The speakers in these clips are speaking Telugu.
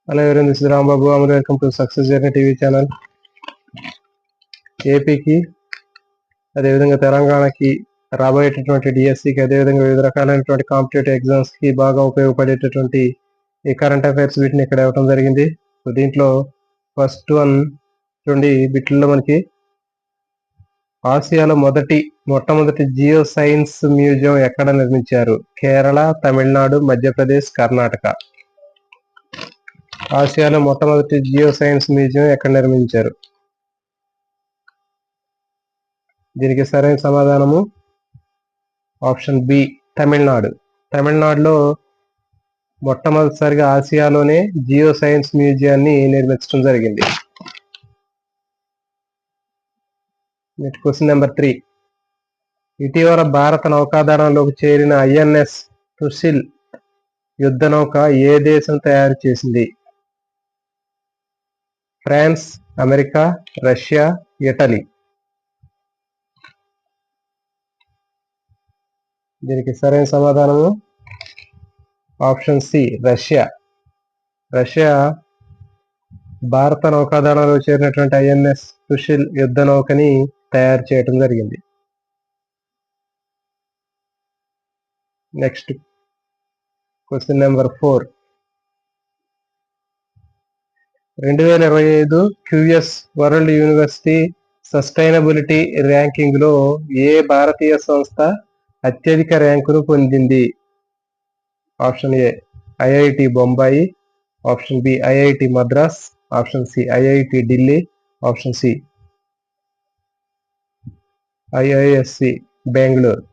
Hello everyone, this is Rambabu. Welcome to Success Journey TV channel. ఏపీకి అదేవిధంగా తెలంగాణకి రాబోయేటటువంటి డిఎస్సికి అదేవిధంగా వివిధ రకాలైనటువంటి కాంపిటేటివ్ ఎగ్జామ్స్కి బాగా ఉపయోగపడేటటువంటి ఈ కరెంట్ అఫైర్స్ వీటిని ఇక్కడ ఇవ్వడం జరిగింది. సో దీంట్లో ఫస్ట్ వన్ చూడండి, వీటిల్లో మనకి ఆసియాలో మొట్టమొదటి జియో సైన్స్ మ్యూజియం ఎక్కడ నిర్మించారు? కేరళ, తమిళనాడు, మధ్యప్రదేశ్, కర్ణాటక. ఆసియాలో మొట్టమొదటి జియో సైన్స్ మ్యూజియం ఎక్కడ నిర్మించారు? దీనికి సరైన సమాధానము ఆప్షన్ బి, తమిళనాడు. తమిళనాడులో మొట్టమొదటిసారిగా ఆసియాలోనే జియో సైన్స్ మ్యూజియాన్ని నిర్మించడం జరిగింది. Question number 3. ఇటీవల భారత నౌకాదళంలోకి చేరిన ఐఎన్ఎస్ సుశీల్ యుద్ధ నౌక ఏ దేశం తయారు చేసింది? France, America, Russia, Italy. దీనికి సరైన సమాధానము ఆప్షన్ సి, రష్యా. రష్యా భారత నౌకాదళంలో చేరినటువంటి ఐఎన్ఎస్ సుశీల్ యుద్ధ నౌకని తయారు చేయడం జరిగింది. Next question number 4. 2025 QS world university sustainability ranking లో ఏ భారతీయ సంస్థ అత్యధిక ర్యాంకును పొందింది? Option A, IIT Bombay. Option B, IIT Madras. Option C, IIT Delhi. Option C, IISc Bengaluru.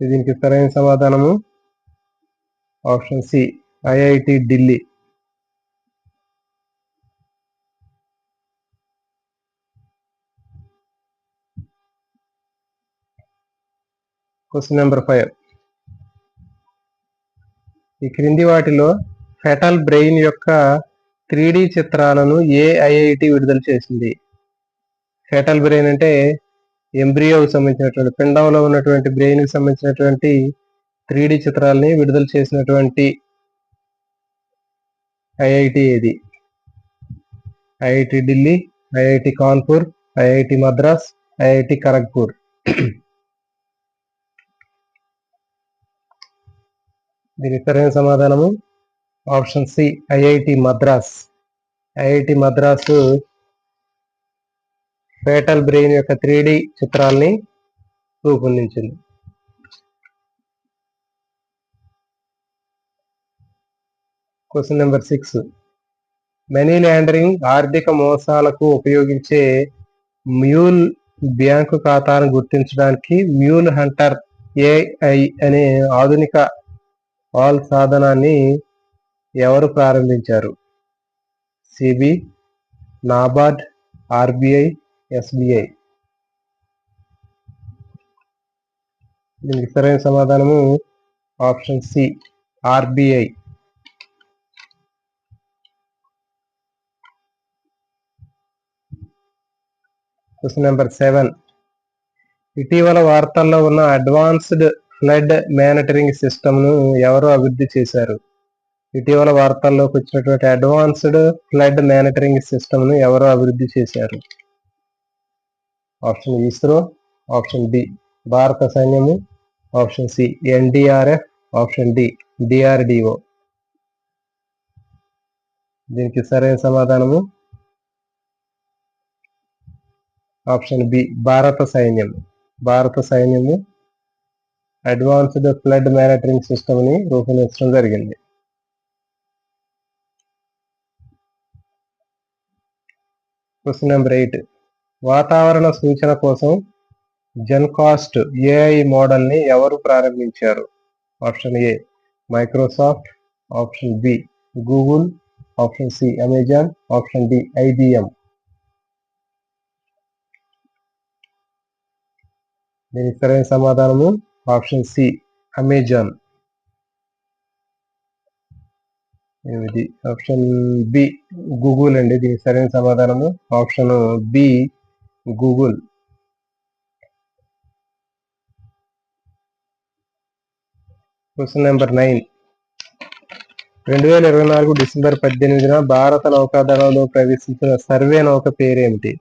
దీనికి సరైన సమాధానము option C, IIT Delhi. Question number 5. ఈ క్రింది వాటిలో ఫెటల్ బ్రెయిన్ యొక్క 3D చిత్రాలను ఏ ఐఐటి విడుదల చేసింది? ఫెటల్ బ్రెయిన్ అంటే ఎంబ్రియోకి సంబంధించినటువంటి పిండంలో ఉన్నటువంటి బ్రెయిన్కి సంబంధించినటువంటి 3D చిత్రాలని విడుదల చేసినటువంటి ఐఐటి ఏది? IIT Delhi, IIT Kanpur, IIT Madras, IIT Kharagpur. దీనికి సరైన సమాధానము option C, IIT Madras. IIT Madras fetal brain యొక్క 3D చిత్రాల్ని రూపొందించింది. Question number 6. మనీ లాండరింగ్ ఆర్థిక మోసాలకు ఉపయోగించే మ్యూల్ బ్యాంకు ఖాతాను గుర్తించడానికి మ్యూల్ హంటర్ ఏఐ అనే ఆధునిక ఆల్ సాధనాన్ని ఎవరు ప్రారంభించారు? SIDBI, NABARD, RBI, SBI. దీనికి సరైన సమాధానము option C, RBI. Question number 7. ఇటీవల వార్తల్లో ఉన్న అడ్వాన్స్డ్ ఫ్లడ్ మానిటరింగ్ సిస్టమ్ను ఎవరు అభివృద్ధి చేశారు? ఇటీవల వార్తల్లోకి వచ్చినటువంటి అడ్వాన్స్డ్ ఫ్లడ్ మానిటరింగ్ సిస్టమ్ను ఎవరు అభివృద్ధి చేశారు? ఆప్షన్ ఇస్రో. ఆప్షన్ బి, భారత సైన్యము. Option C, NDRF. Option D, DRDO. దీనికి సరైన సమాధానము ఆప్షన్ బి, భారత సైన్యం. భారత సైన్యము అడ్వాన్స్డ్ ఫ్లడ్ మానిటరింగ్ సిస్టమ్ని రూపొందించడం జరిగింది. Question number 8. వాతావరణ సూచన కోసం జెన్కాస్ట్ ఏఐ మోడల్ని ఎవరు ప్రారంభించారు? Option A, Microsoft. Option B, Google. Option C, Amazon. Option D, IBM. దీనికి సరైన సమాధానము option C, Amazon. Option B, Google అండి. దీనికి సరైన సమాధానము option B, Google. Question number 9. 2024 December 18న భారత నౌకాదళంలో ప్రవేశించిన సర్వే నౌక పేరేమిటి?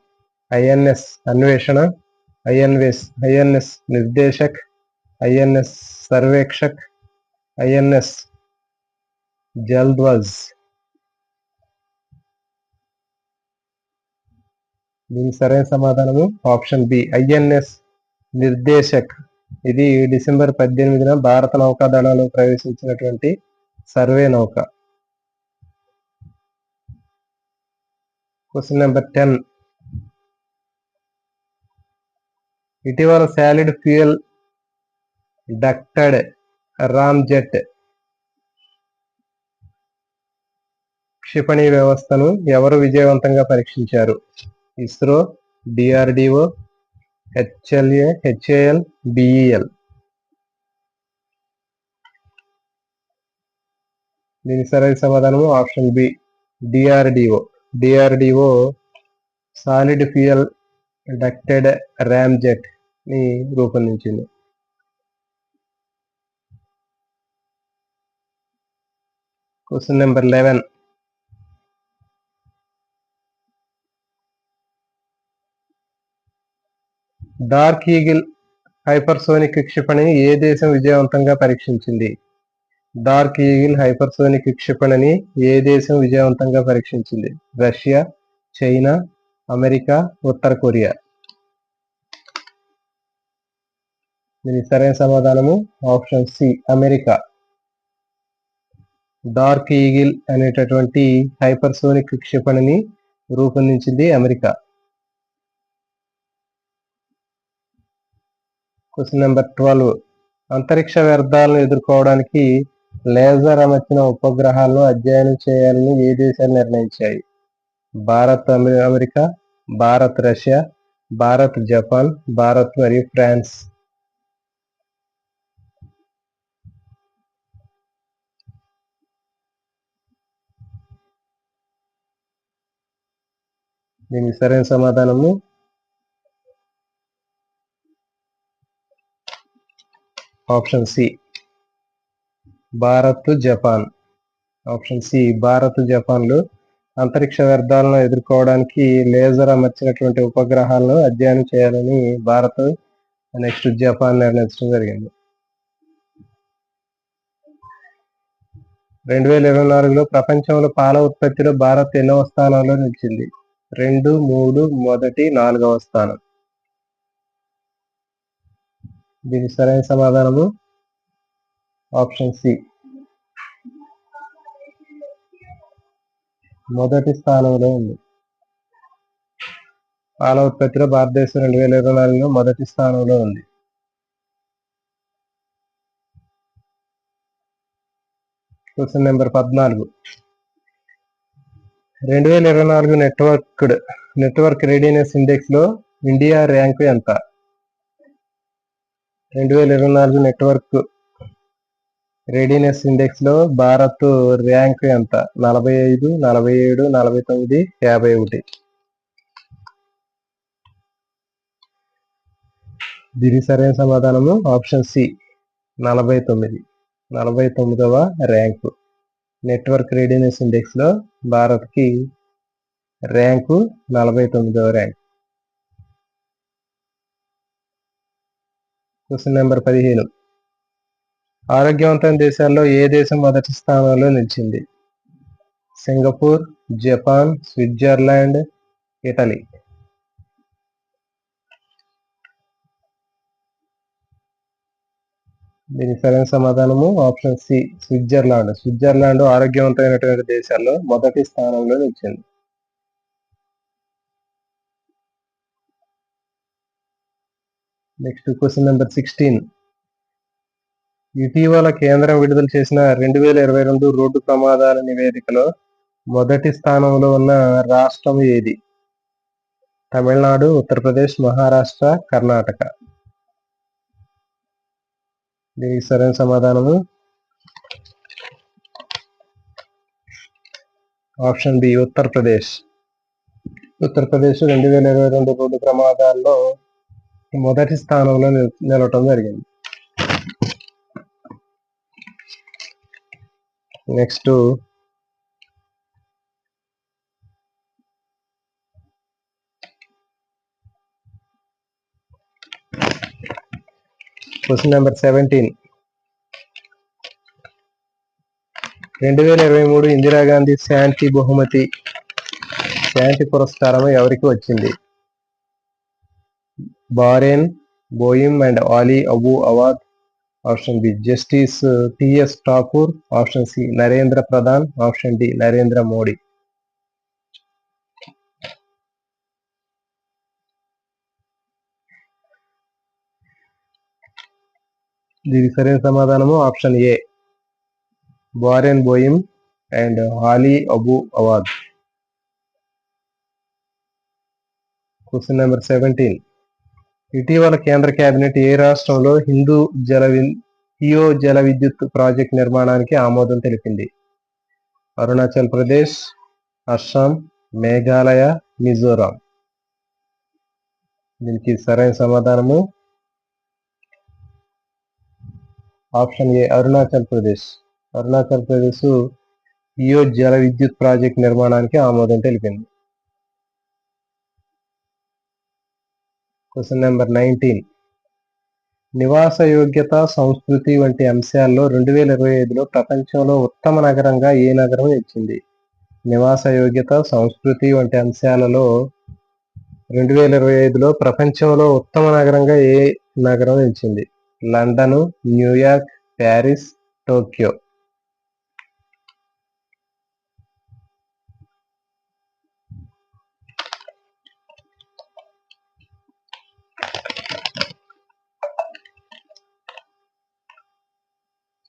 INS Anveshana, INS Nirdeshak, INS Sarvekshak, INS Jaldhwaj. దీని సరైన సమాధానము ఆప్షన్ బి ఐఎన్ఎస్ నిర్దేశక్. ఇది డిసెంబర్ 18న భారత నౌకాదళంలో ప్రవేశించినటువంటి సర్వే నౌక. Question number 10. ఇటీవల సాలిడ్ ఫ్యూయల్ డక్టెడ్ రామ్జెట్ క్షిపణి వ్యవస్థను ఎవరు విజయవంతంగా పరీక్షించారు? ISRO, DRDO, HAL, BEL. దీని సరైన సమాధానము option B DRDO solid fuel ducted ramjet ని రూపొందించింది. Question number 11. Dark Eagle hypersonic క్షిపణిని ఏ దేశం విజయవంతంగా పరీక్షించింది? డార్క్ ఈగిల్ హైపర్సోనిక్ క్షిపణిని ఏ దేశం విజయవంతంగా పరీక్షించింది? రష్యా, చైనా, అమెరికా, ఉత్తర కొరియా. దీనికి సరైన సమాధానము option C America. Dark Eagle అనేటటువంటి హైపర్సోనిక్ క్షిపణిని రూపొందించింది అమెరికా. Question number 12. అంతరిక్ష వ్యర్థాలను ఎదుర్కోవడానికి లేజర్ అమర్చిన ఉపగ్రహాలను అధ్యయనం చేయాలని ఏ దేశాలు నిర్ణయించాయి? Bharat America, Bharat Russia, Bharat Japan, Bharat మరియు ఫ్రాన్స్. దీనికి సరైన సమాధానము option C Bharat Japan. Option C Bharat జపాన్లు అంతరిక్ష వ్యర్థాలను ఎదుర్కోవడానికి లేజర్ అమర్చినటువంటి ఉపగ్రహాలను అధ్యయనం చేయాలని భారత్ నెక్స్ట్ జపాన్ నిర్ణయించడం జరిగింది. 2024లో ప్రపంచంలో పాల ఉత్పత్తిలో భారత్ ఎన్నవ స్థానంలో నిలిచింది? 2, 3, మొదటి, 4వ స్థానం. దీని సరైన సమాధానము ఆప్షన్ సి మొదటి స్థానంలో ఉంది. పాల ఉత్పత్తిలో భారతదేశం 2024లో మొదటి స్థానంలో ఉంది. Question number 14. 2024 network readiness index లో ఇండియా ర్యాంకు ఎంత? 2024 నెట్వర్క్ రెడీనెస్ ఇండెక్స్ లో భారత్ ర్యాంకు ఎంత? 45, 47, 49, 51. దీని సరైన సమాధానము ఆప్షన్ సి 49వ ర్యాంకు. నెట్వర్క్ రెడీనెస్ ఇండెక్స్ లో భారత్ కి ర్యాంకు 49వ ర్యాంక్. Question number 15. ఆరోగ్యవంతమైన దేశాల్లో ఏ దేశం మొదటి స్థానంలో నిలిచింది? Singapore, Japan, Switzerland, Italy. దీనికి సరైన సమాధానము ఆప్షన్ సి స్విట్జర్లాండ్ ఆరోగ్యవంతమైనటువంటి దేశాల్లో మొదటి స్థానంలో నిలిచింది. Next question number 16. ఇటీవల కేంద్రం విడుదల చేసిన 2022 రోడ్డు ప్రమాదాల నివేదికలో మొదటి స్థానంలో ఉన్న రాష్ట్రం ఏది? తమిళనాడు, ఉత్తరప్రదేశ్, మహారాష్ట్ర, కర్ణాటక. దీనికి సరైన సమాధానము ఆప్షన్ బి ఉత్తరప్రదేశ్. 2022 రోడ్డు ప్రమాదాల్లో మొదటి స్థానంలో నిలవటం జరిగింది. Next question number 17. 2023 ఇందిరాగాంధీ శాంతి పురస్కారం ఎవరికి వచ్చింది? Barenboim and Ali Abu Awad. Option B justice TS Thakur. Option C Narendra Pradhan. Option D Narendra Modi. దీనికి సరైన సమాధానము option A Barenboim and Ali Abu Awad. Question number 17. ఇటీవల కేంద్ర కేబినెట్ ఏ రాష్ట్రంలో హియో జల విద్యుత్ ప్రాజెక్ట్ నిర్మాణానికి ఆమోదం తెలిపింది? అరుణాచల్ ప్రదేశ్, అస్సాం, మేఘాలయ, మిజోరాం. దీనికి సరైన సమాధానము ఆప్షన్ ఏ అరుణాచల్ ప్రదేశ్. అరుణాచల్ ప్రదేశ్ హియో జల విద్యుత్ ప్రాజెక్ట్ నిర్మాణానికి ఆమోదం తెలిపింది. Question number 19. నివాస యోగ్యత, సంస్కృతి వంటి అంశాల్లో 2025లో ప్రపంచంలో ఉత్తమ నగరంగా ఏ నగరం నిలిచింది? నివాస యోగ్యత, సంస్కృతి వంటి అంశాలలో 2025లో ప్రపంచంలో ఉత్తమ నగరంగా ఏ నగరం నిలిచింది? London, New York, Paris, Tokyo.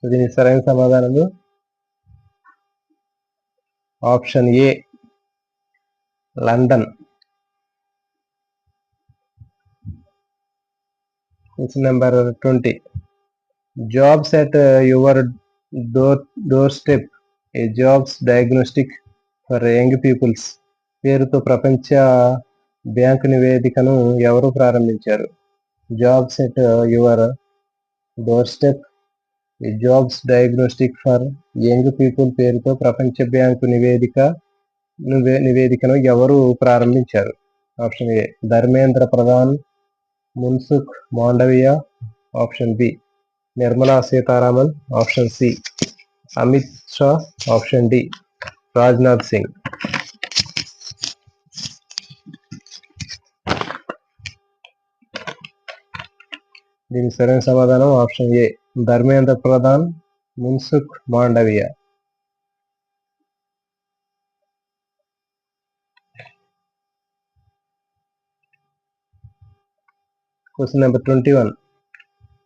దీనికి సరైన సమాధానము option A London. Question number 20. Jobs at your door step, A jobs diagnostic for young peoples పేరుతో ప్రపంచ బ్యాంకు నివేదికను ఎవరు ప్రారంభించారు? Jobs at your door step, A jobs diagnostic for young people పేరుతో ప్రపంచ బ్యాంకు నివేదికను ఎవరు ప్రారంభించారు? Option A Dharmendra Pradhan, Mansukh Mandaviya. Option B Nirmala Sitharaman. Option C Amit Shah. Option D Rajnath Singh. దీనికి సరైన సమాధానం option A Dharmendra Pradhan, Mansukh Mandaviya. Question number 21.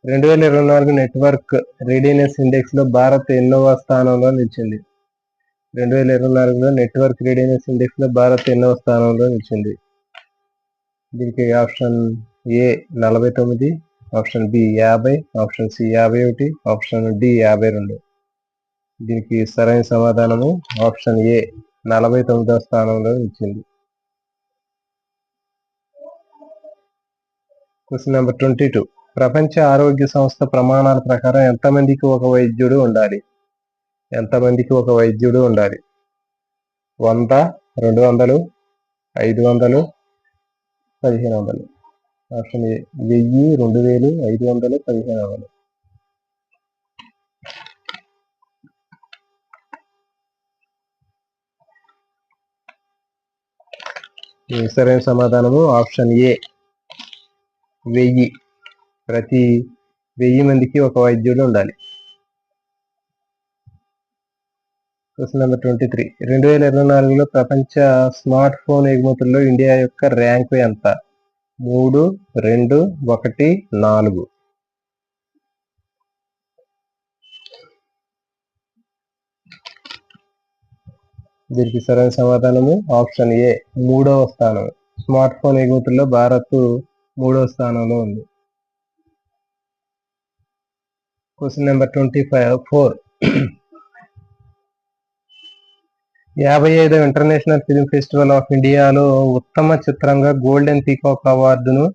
2024 network readiness index లో భారత్ ఎన్నవ స్థానంలో నిలిచింది? 2024లో నెట్వర్క్ రెడీనెస్ ఇండెక్స్ లో భారత్ ఎన్నవ స్థానంలో నిలిచింది? దీనికి option A 49, option B 50, option C 51, option D 52. దీనికి సరైన సమాధానము ఆప్షన్ ఏ 49వ స్థానంలో నిలిచింది. Question number 22. ప్రపంచ ఆరోగ్య సంస్థ ప్రమాణాల ప్రకారం ఎంతమందికి ఒక వైద్యుడు ఉండాలి? 100, 200, 500, 1500. Option A 1000, 2000, 500, 1500. సరైన సమాధానము ఆప్షన్ ఏ 1000. ప్రతి 1000 మందికి ఒక వైద్యుడు ఉండాలి. Question number 23. 2024లో ప్రపంచ స్మార్ట్ ఫోన్ ఎగుమతుల్లో ఇండియా యొక్క ర్యాంకు ఎంత? 3, 2, 1, 4. దీనికి సరైన సమాధానము ఆప్షన్ ఏ 3వ స్థానం. స్మార్ట్ ఫోన్ ఎగుమతుల్లో భారత్ 3వ స్థానంలో ఉంది. Question number 24. 55వ ఇంటర్నేషనల్ ఫిల్మ్ ఫెస్టివల్ ఆఫ్ ఇండియాలో ఉత్తమ చిత్రంగా గోల్డెన్ పీకాక్ అవార్డును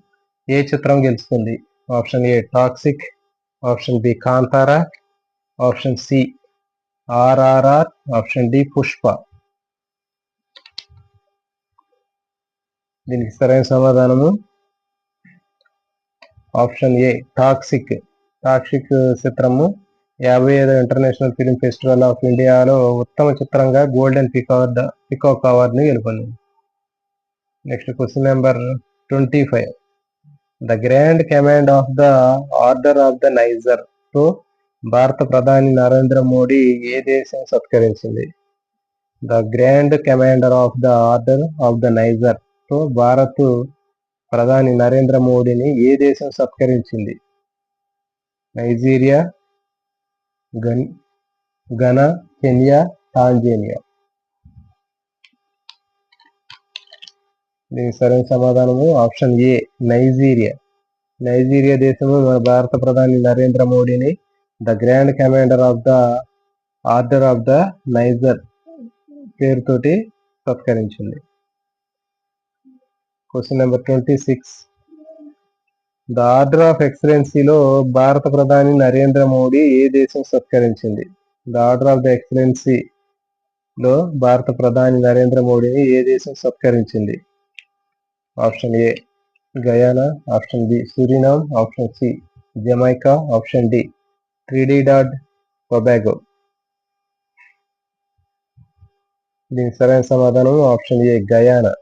ఏ చిత్రం గెలుచుకుంది? Option A Toxic. Option B Kantara. Option C RRR, option D Pushpa. దీనికి సరైన సమాధానము ఆప్షన్ ఏ టాక్సిక్. టాక్సిక్ చిత్రము 55వ ఇంటర్నేషనల్ ఫిల్మ్ ఫెస్టివల్ ఆఫ్ ఇండియాలో ఉత్తమ చిత్రంగా గోల్డెన్ పికాక్ అవార్డుని గెలుపొందింది. Next question number 25. The grand command of the order of the Niger తో భారత ప్రధాని నరేంద్ర మోడీ ఏ దేశం సత్కరించింది? The grand commander of the order of the Niger తో భారత ప్రధాని నరేంద్ర మోడీని ఏ దేశం సత్కరించింది? Nigeria, Ghana, Kenya, Tanzania. దీనికి సరైన సమాధానము ఆప్షన్ ఏ నైజీరియా. నైజీరియా దేశము మన భారత ప్రధాని నరేంద్ర మోడీని the grand commander of the order of the Niger పేరుతోటి సత్కరించింది. Question number 26. The order of ఎక్సలెన్సీలో భారత ప్రధాని నరేంద్ర మోడీ ఏ దేశం సత్కరించింది? ద ఆర్డర్ ఆఫ్ ద ఎక్సలెన్సీలో భారత ప్రధాని నరేంద్ర మోడీని ఏ దేశం సత్కరించింది? Option A Guyana, option B Suriname, option C Jamaica, option D Trinidad Tobago. దీనికి సరైన సమాధానం option A Guyana.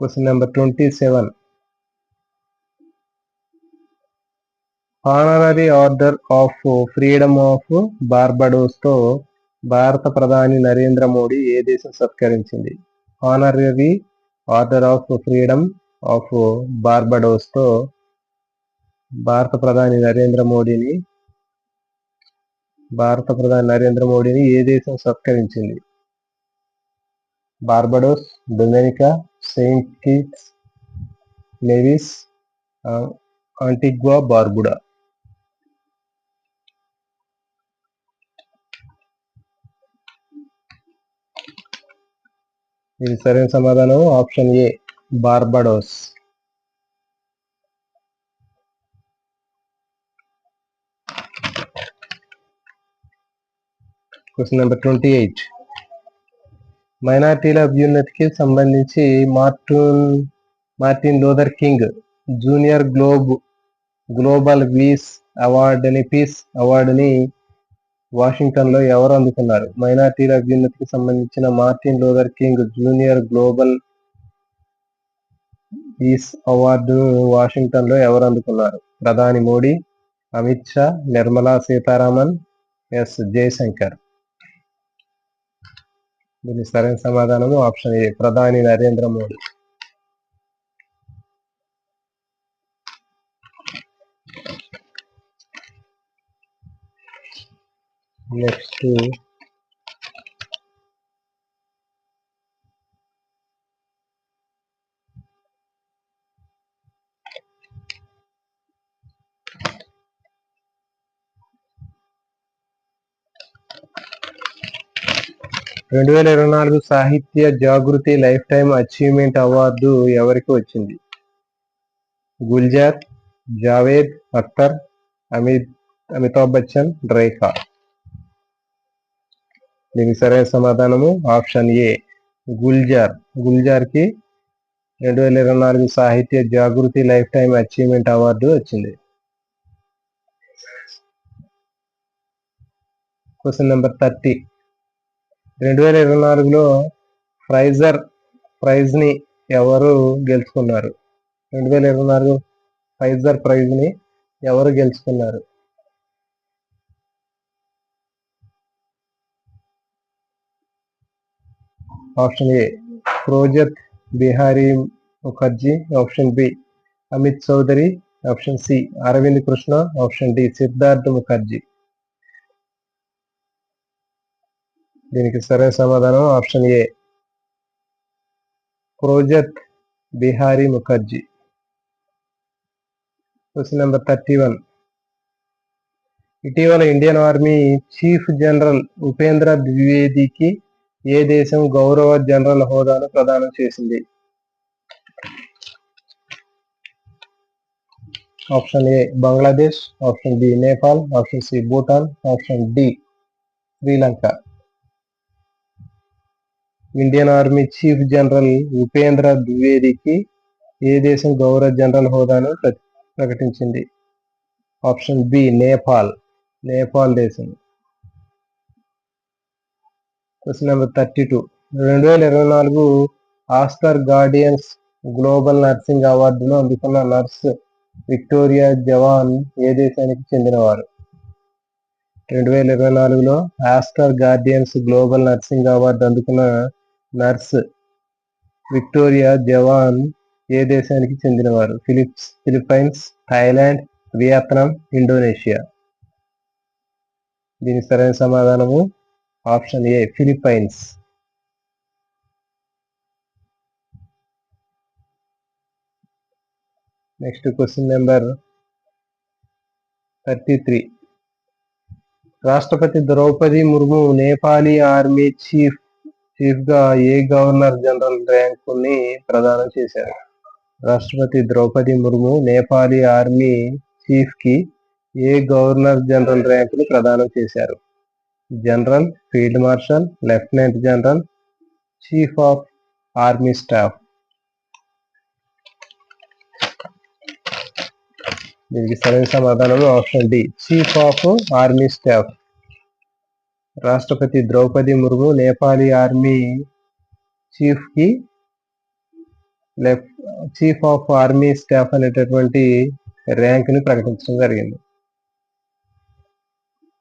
Question number 27. Honorary order of freedom of Barbados తో భారత ప్రధాని నరేంద్ర మోడీ ఏ దేశం సత్కరించింది? Honorary order of freedom of Barbados తో భారత ప్రధాని నరేంద్ర మోడీని ఏ దేశం సత్కరించింది? Barbados, Dominica, Saint Kitts, Nevis, Antigua Barbuda. ఇది సరైన సమాధానం ఆప్షన్ ఏ బార్బడోస్. Question number 28. మైనారిటీల అభ్యున్నతికి సంబంధించి Martin Luther king junior global peace అవార్డుని వాషింగ్టన్ లో ఎవరు అందుకున్నారు? మైనారిటీల అభ్యున్నతికి సంబంధించిన Martin Luther king junior global peace అవార్డును వాషింగ్టన్ లో ఎవరు అందుకున్నారు? ప్రధాని మోడీ, అమిత్ షా, నిర్మలా సీతారామన్, ఎస్ జయశంకర్. దీని సరైన సమాధానము ఆప్షన్ ఏ ప్రధాని నరేంద్ర మోడీ. నెక్స్ట్ సాహిత్య Jagriti lifetime achievement award ఎవరికి వచ్చింది? గుల్జార్, జావేద్ అఖ్తర్, అమితాబ్ బచ్చన్, రేఖా. దీనికి సరైన సమాధానము ఆప్షన్ ఏ గుల్జార్ కి 2024 Sahitya Jagriti lifetime achievement award వచ్చింది. Question number 30. 2024లో ప్రైజ్ ని ఎవరు గెలుచుకున్నారు? 2024 ప్రైజర్ ప్రైజ్ ని ఎవరు గెలుచుకున్నారు? Option A Projat Bihari Mukherjee, option B Amit Chaudhuri, option C Arvind Krishna, option D Siddharth Mukherjee. దీనికి సరైన సమాధానం option A Projat Bihari Mukherjee. Question number 31. ఇటీవల Indian army chief general Upendra ద్వివేదికి ఏ దేశం గౌరవ జనరల్ హోదాను ప్రదానం చేసింది? Option A Bangladesh, option B Nepal, option C Bhutan, option D Sri Lanka. Indian army chief general Upendra ద్వివేదికి ఏ దేశం గౌరవ జనరల్ హోదాను ప్రకటించింది? ఆప్షన్ బి నేపాల్ దేశం. Question number 32. 2024 Oscar guardians global nursing అవార్డును అందుకున్న నర్స్ విక్టోరియా జవాన్ ఏ దేశానికి చెందినవారు? 2024లో Oscar guardians global nursing award అందుకున్న నర్స్ విక్టోరియా జవాన్ ఏ దేశానికి చెందినవారు? Philippines, Thailand, Vietnam, Indonesia. దీని సరైన సమాధానము option A Philippines. Next question number 33. రాష్ట్రపతి ద్రౌపది ముర్ము నేపాలీ ఆర్మీ చీఫ్ గా ఏ గవర్నర్ జనరల్ ర్యాంకుని ప్రదానం చేశారు? రాష్ట్రపతి ద్రౌపది ముర్ము నేపాలీ ఆర్మీ చీఫ్ కి ఏ గవర్నర్ జనరల్ ర్యాంకును ప్రదానం చేశారు? General, field marshal, lieutenant general, chief of army staff. దీనికి సరైన సమాధానం option D chief of army staff. రాష్ట్రపతి ద్రౌపది ముర్ము నేపాలీ ఆర్మీ చీఫ్ కి చీఫ్ ఆఫ్ ఆర్మీ స్టాఫ్ అనేటటువంటి ర్యాంక్ ని ప్రకటించడం జరిగింది.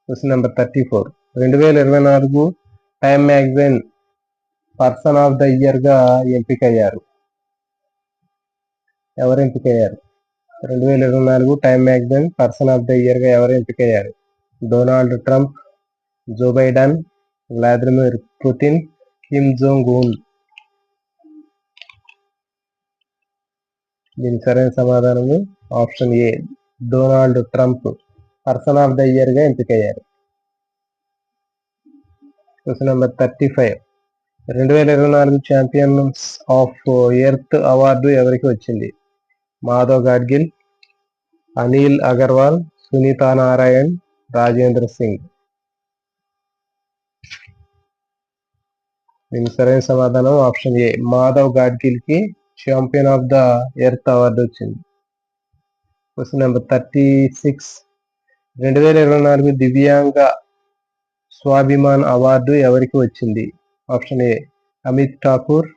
Question number 34. 2024 Time magazine person of the year గా ఎంపికయ్యారు. ఎవరు ఎంపికయ్యారు? 2024 Time magazine person of the year గా ఎవరు ఎంపికయ్యారు? Donald Trump, Joe Biden, Vladimir Putin, Kim Jong Un. దీని సరైన సమాధానము option A Donald Trump person of the year గా ఎంపికయ్యారు. Question number 35. 2024 Champions of Earth award ఎవరికి వచ్చింది? మాధవ్ గాడ్గిల్, అనిల్ అగర్వాల్, సునీతా నారాయణ్, రాజేంద్ర సింగ్. దీని సరైన సమాధానం ఆప్షన్ ఏ మాధవ్ గాడ్గిల్ కి champion of the earth award వచ్చింది. Question number 36. 2024 Divyang Swabhiman award ఎవరికి వచ్చింది? ఆప్షన్ ఏ అమిత్ ఠాకూర్,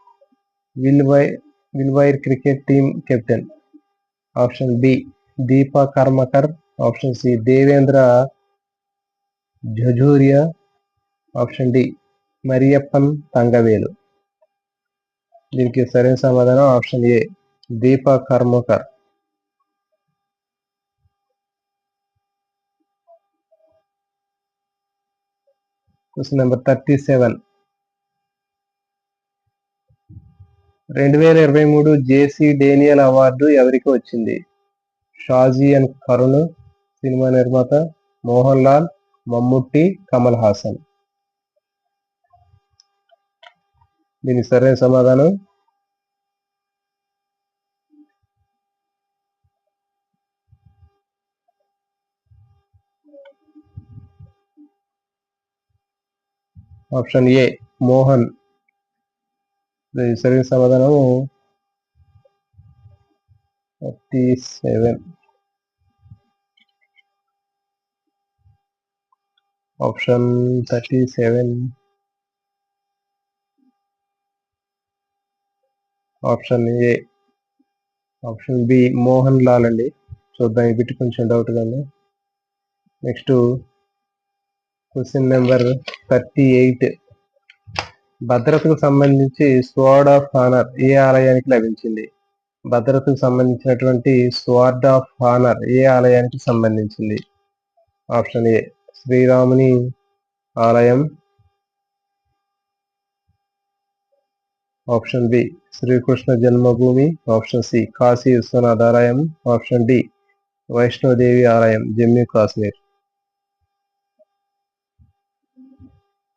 విల్వైర్ cricket team captain. Option B Deepa Karmakar, option C Devendra Jhajharia, option D Mariyappan Thangavelu. దీనికి సరైన సమాధానం option A Deepa Karmakar. Question number 37. 2023 JC Daniel award ఎవరికి వచ్చింది? షాజీ అండ్ కరుణ్, సినిమా నిర్మాత, మోహన్ లాల్, మమ్ముట్టి, కమల్ హాసన్. దీనికి సరైన సమాధానం ఆప్షన్ ఏ మోహన్. దీనికి సరైన సమాధానం 37. Option 37 option A option B Mohan Lal అండి. చూద్దాం, ఈ బిట్ కొంచెం డౌట్ గా ఉంది. Next question number 38. భద్రతకు సంబంధించి స్వార్డ్ ఆఫ్ హానర్ ఏ ఆలయానికి లభించింది? భద్రతకు సంబంధించినటువంటి స్వార్డ్ ఆఫ్ హానర్ ఏ ఆలయానికి సంబంధించింది? ఆప్షన్ ఏ శ్రీరాముని ఆలయం, ఆప్షన్ బి శ్రీకృష్ణ జన్మభూమి, ఆప్షన్ సి కాశీ విశ్వనాథ ఆలయం, ఆప్షన్ డి వైష్ణోదేవి ఆలయం, జమ్మూ కాశ్మీర్.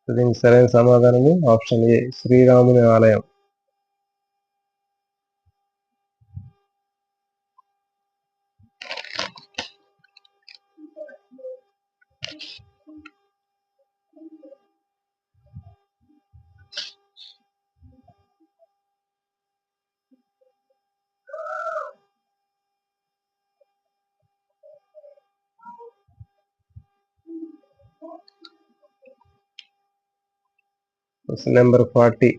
దీనికి సరైన సమాధానము ఆప్షన్ ఏ శ్రీరాముని ఆలయం. Question number 40.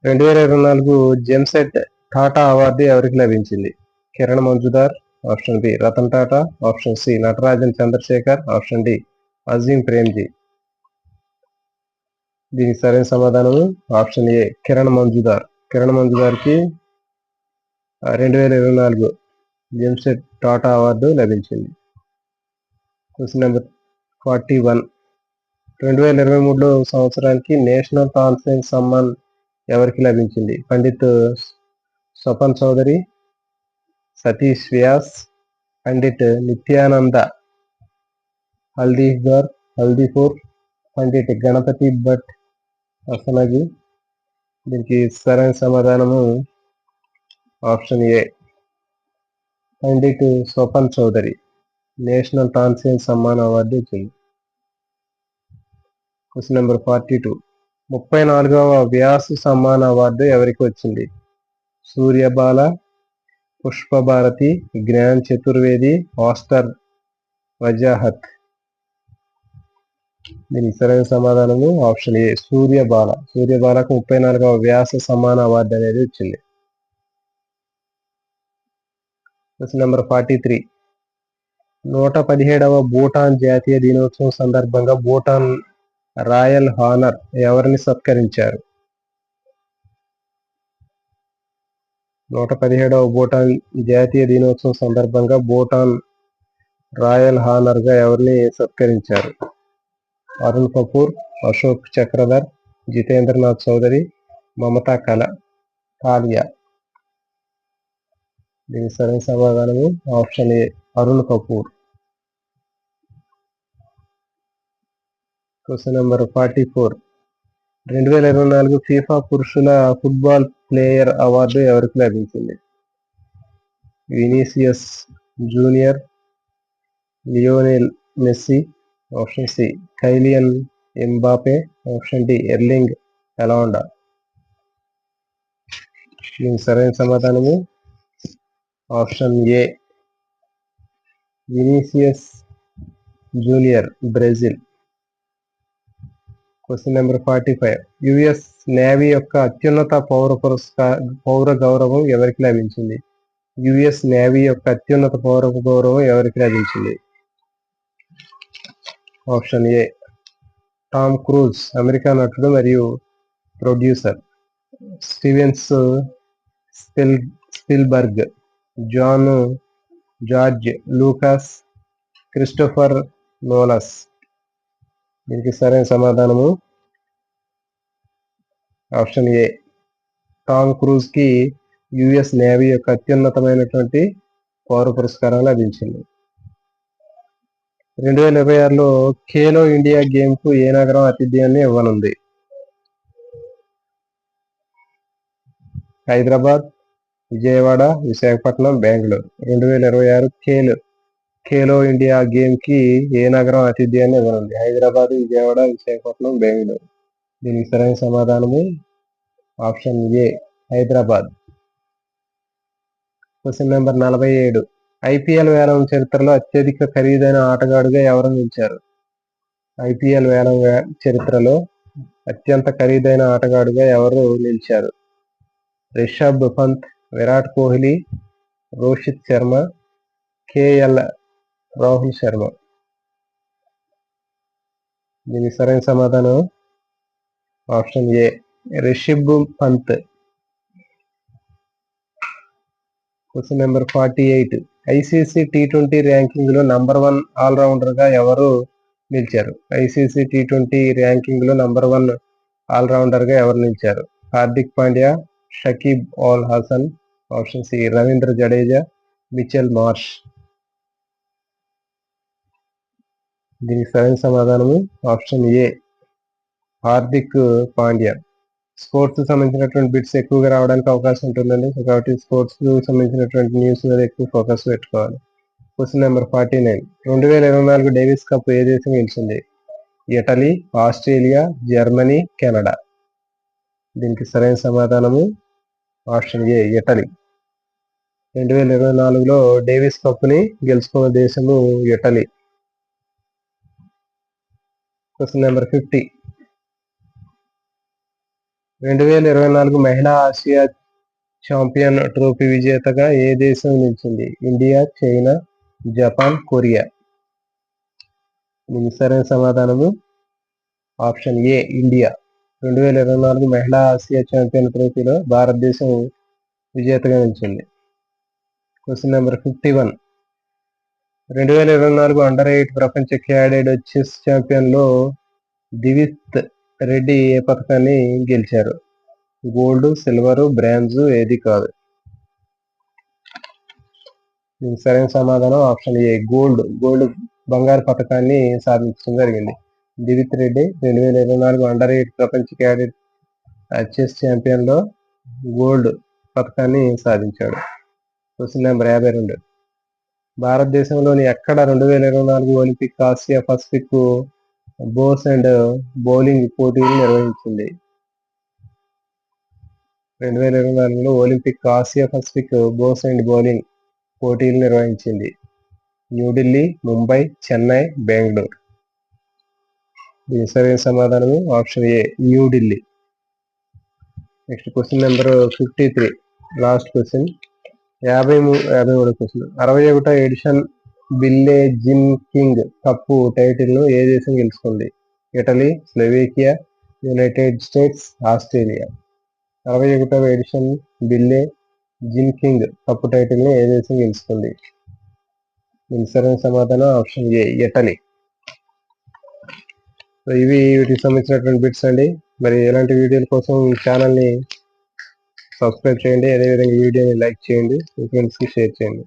2024 Jamset Tata award ఎవరికి లభించింది? Kiran Mazumdar, option B Ratan Tata, option C Natarajan Chandrashekar, option D Azim Premji. దీనికి సరైన సమాధానం ఆప్షన్ ఏ కిరణ్ మంజుదార్. కిరణ్ మంజుదార్కి 2024 జెమ్సెట్ టాటా అవార్డు లభించింది. Question number 41. 2023 సంవత్సరానికి నేషనల్ కాన్ఫరెన్స్ సమ్మాన్ ఎవరికి లభించింది? పండిత్ స్వపన్ చౌదరి, సతీష్ వ్యాస్, పండిత్ నిత్యానంద హల్దీపూర్, పండిత్ గణపతి భట్ అసనగి. దీనికి సరైన సమాధానము option A Pandit Swapan Chaudhuri national conference Samman award ఇచ్చింది. Question number 42. 34వ వ్యాస్ సమ్మాన్ అవార్డు ఎవరికి వచ్చింది? సూర్యబాల, పుష్పభారతి, జ్ఞాన్ చతుర్వేది, మాస్టర్ వజాహత్. దీనికి సరైన సమాధానము ఆప్షన్ ఏ సూర్యబాల. సూర్యబాలకు 34వ వ్యాస సమ్మాన్ అవార్డు అనేది వచ్చింది. Question number 43. 117వ భూటాన్ జాతీయ దినోత్సవం సందర్భంగా భూటాన్ రాయల్ హానర్ ఎవరిని సత్కరించారు? 117వ భూటాన్ జాతీయ దినోత్సవం సందర్భంగా భూటాన్ రాయల్ హానర్ గా ఎవరిని సత్కరించారు? అరుణ్ కపూర్, అశోక్ చక్రధర్, జితేంద్రనాథ్ చౌదరి, మమతా కాలియా. దీనికి సరైన సమాధానము option A Arun Kapoor. Question number 44. 2024 FIFA పురుషుల ఫుట్బాల్ ప్లేయర్ అవార్డు ఎవరికి లభించింది? Vinicius Junior, Lionel Messi, option C Kylian Mbappe, option D Erling Haaland. దీనికి సరైన సమాధానము option A Vinicius Junior, Brazil. Question number 45. US Navy యొక్క అత్యున్నత పౌర గౌరవం ఎవరికి లభించింది? యుఎస్ నేవీ యొక్క అత్యున్నత పౌర గౌరవం ఎవరికి లభించింది? Option A Tom cruise, America నటుడు మరియు ప్రొడ్యూసర్. స్టీవెన్స్ స్పిల్బర్గ్, జార్జ్ లూకాస్, క్రిస్టోఫర్ నోలస్. దీనికి సరైన సమాధానము ఆప్షన్ ఏ టామ్ క్రూజ్ కి యుఎస్ నేవీ యొక్క అత్యున్నతమైనటువంటి పౌర పురస్కారం లభించింది. 2026లో ఖేలో ఇండియా గేమ్ కు ఏ నగరం ఆతిథ్యాన్ని ఇవ్వనుంది? హైదరాబాద్, విజయవాడ, విశాఖపట్నం, బెంగళూరు. 2026 ఖేలో ఇండియా గేమ్ కి ఏ నగరం ఆతిథ్యాన్ని ఇవ్వనుంది? హైదరాబాద్, విజయవాడ, విశాఖపట్నం, బెంగళూరు. దీనికి సరైన సమాధానము ఆప్షన్ ఏ హైదరాబాద్. Question number 47. ఐపీఎల్ వేలం చరిత్రలో అత్యధిక ఖరీదైన ఆటగాడుగా ఎవరు నిలిచారు? ఐపీఎల్ వేలం చరిత్రలో అత్యంత ఖరీదైన ఆటగాడుగా ఎవరు నిలిచారు? రిషబ్ పంత్, విరాట్ కోహ్లీ, రోహిత్ శర్మ, కేఎల్ రాహుల్ శర్మ. దీనికి సరైన సమాధానం option A Rishabh Pant. Question number 48. ICC టీ20 ర్యాంకింగ్ లో నంబర్ 1 ఆల్రౌండర్ గా ఎవరు నిలిచారు? ఐసీసీ టీ20 ర్యాంకింగ్ లో నంబర్ 1 ఆల్రౌండర్ గా ఎవరు నిలిచారు? Hardik Pandya, Shakib Al Hasan, option C Ravindra Jadeja, Mitchell Marsh. దీనికి సరైన సమాధానము option A Hardik Pandya. Sports సంబంధించినటువంటి బిట్స్ ఎక్కువగా రావడానికి అవకాశం ఉంటుందండి. కాబట్టి స్పోర్ట్స్ సంబంధించినటువంటి న్యూస్ మీద ఎక్కువ ఫోకస్ పెట్టుకోవాలి. Question number 49. 2024 డేవిస్ కప్ ఏ దేశం గెలిచింది? Italy, Australia, Germany, Canada. దీనికి సరైన సమాధానము ఆప్షన్ ఏ ఇటలీ. 2024లో డేవిస్ కప్ ని గెలుచుకున్న దేశము ఇటలీ. Question number 50. 2024 మహిళా ఆసియా ఛాంపియన్ ట్రోఫీ విజేతగా ఏ దేశం నిలిచింది? India, China, Japan, Korea. దీనికి సరైన సమాధానము ఆప్షన్ ఏ ఇండియా. 2024 మహిళా ఆసియా ఛాంపియన్ ట్రోఫీలో భారతదేశం విజేతగా నిలిచింది. Question number 51. 2024 అండర్-8 ప్రపంచ క్యాడెట్ చెస్ ఛాంపియన్ లో దివిత్ రెడ్డి ఏ పథకాన్ని గెలిచారు? గోల్డ్, సిల్వర్, బ్రాంజ్ ఏది కాదు. దీనికి సరైన సమాధానం ఆప్షన్ ఏ గోల్డ్ బంగారు పథకాన్ని సాధించడం జరిగింది. దివిత్ రెడ్డి 2024 అండర్-8 ప్రపంచ క్యాడెట్ చెస్ ఛాంపియన్ లో గోల్డ్ పథకాన్ని సాధించాడు. Question number 52. భారతదేశంలోని ఎక్కడ 2024 Olympic Asia Pacific bocce and bowling పోటీలు నిర్వహించింది? 2024లో Olympic Asia Pacific bocce and bowling పోటీలు నిర్వహించింది. న్యూఢిల్లీ, ముంబై, చెన్నై, బెంగళూరు. దీని సరైన సమాధానం option A New Delhi. Next question number 53, last question. 53వ క్వశ్చన్. 61వ edition Billie Jean King Cup title ను ఏ దేశం గెలుచుకుంది? Italy, Slovakia, United States, Australia. 61వ edition Billie Jean King Cup title ను ఏ దేశం గెలుచుకుంది? దీనికి సరైన సమాధానం ఆప్షన్ ఏ ఇటలీ. సో ఇవి వీటికి సంబంధించినటువంటి బిట్స్ అండి. మరి ఎలాంటి వీడియోల కోసం ఛానల్ని సబ్స్క్రైబ్ చేయండి. అదేవిధంగా ఈ వీడియోని లైక్ చేయండి, మీ ఫ్రెండ్స్కి షేర్ చేయండి.